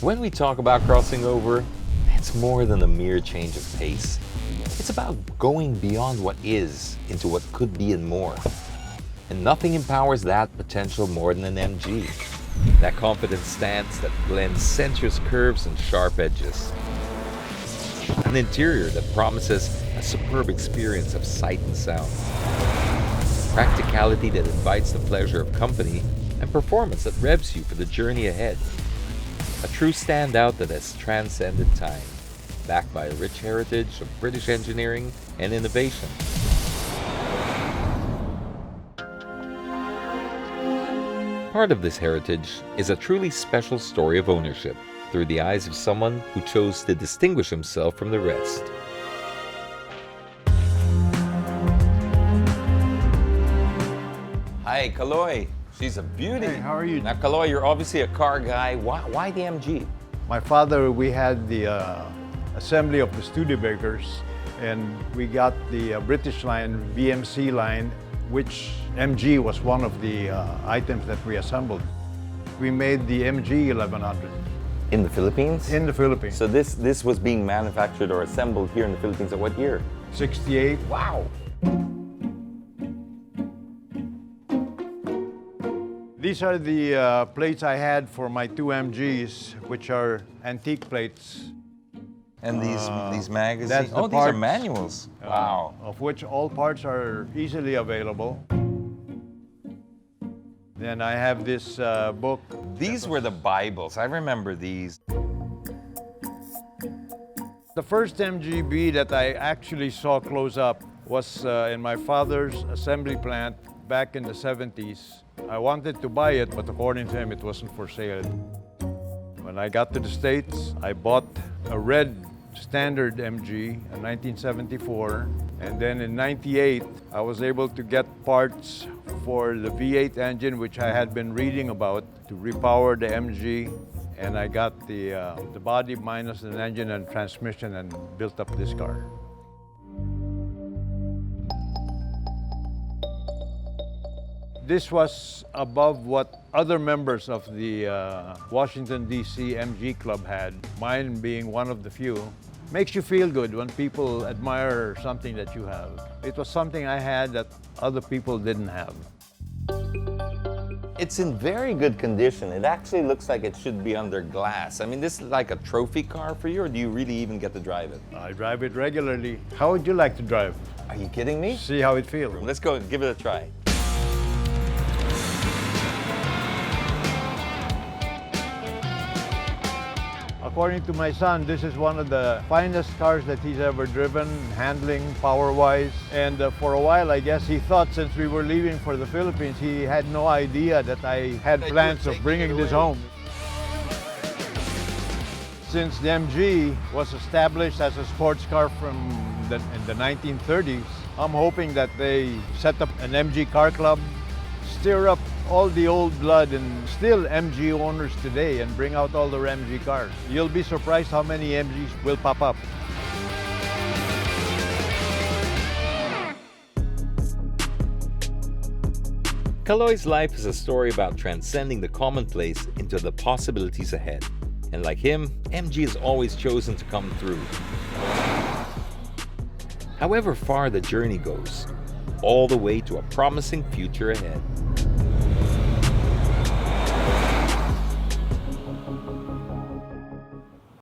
When we talk about crossing over, it's more than a mere change of pace. It's about going beyond what is into what could be and more. And nothing empowers that potential more than an MG. That confident stance that blends sensuous curves and sharp edges. An interior that promises a superb experience of sight and sound. Practicality that invites the pleasure of company, and performance that revs you for the journey ahead. A true standout that has transcended time, backed by a rich heritage of British engineering and innovation. Part of this heritage is a truly special story of ownership through the eyes of someone who chose to distinguish himself from the rest. Hi, Kaloy. She's a beauty. Hey, how are you? Now, Kaloy, you're obviously a car guy. Why the MG? My father, we had the assembly of the Studebakers, and we got the British line, BMC line, which MG was one of the items that we assembled. We made the MG 1100. In the Philippines? In the Philippines. So this was being manufactured or assembled here in the Philippines at what year? 68. Wow. These are the plates I had for my two MGs, which are antique plates. And these magazines? That's the Oh, these are parts. manuals. Wow. Of which all parts are easily available. Then I have this book. These were the Bibles. I remember these. The first MGB that I actually saw close up was in my father's assembly plant back in the 70s. I wanted to buy it, but according to him, it wasn't for sale. When I got to the States, I bought a red standard MG in 1974. And then in 98, I was able to get parts for the V8 engine, which I had been reading about, to repower the MG. And I got the body minus an engine and transmission and built up this car. This was above what other members of the Washington, D.C. MG Club had, mine being one of the few. Makes you feel good when people admire something that you have. It was something I had that other people didn't have. It's in very good condition. It actually looks like it should be under glass. I mean, this is like a trophy car for you, or do you really even get to drive it? I drive it regularly. How would you like to drive? Are you kidding me? See how it feels. Let's go and give it a try. According to my son, this is one of the finest cars that he's ever driven, handling, power-wise. And for a while, I guess he thought since we were leaving for the Philippines, he had no idea that I had plans of bringing this home. Since the MG was established as a sports car in the 1930s, I'm hoping that they set up an MG car club, stir up all the old blood and still MG owners today and bring out all their MG cars. You'll be surprised how many MGs will pop up. Kaloy's life is a story about transcending the commonplace into the possibilities ahead. And like him, MG has always chosen to come through. However far the journey goes, all the way to a promising future ahead.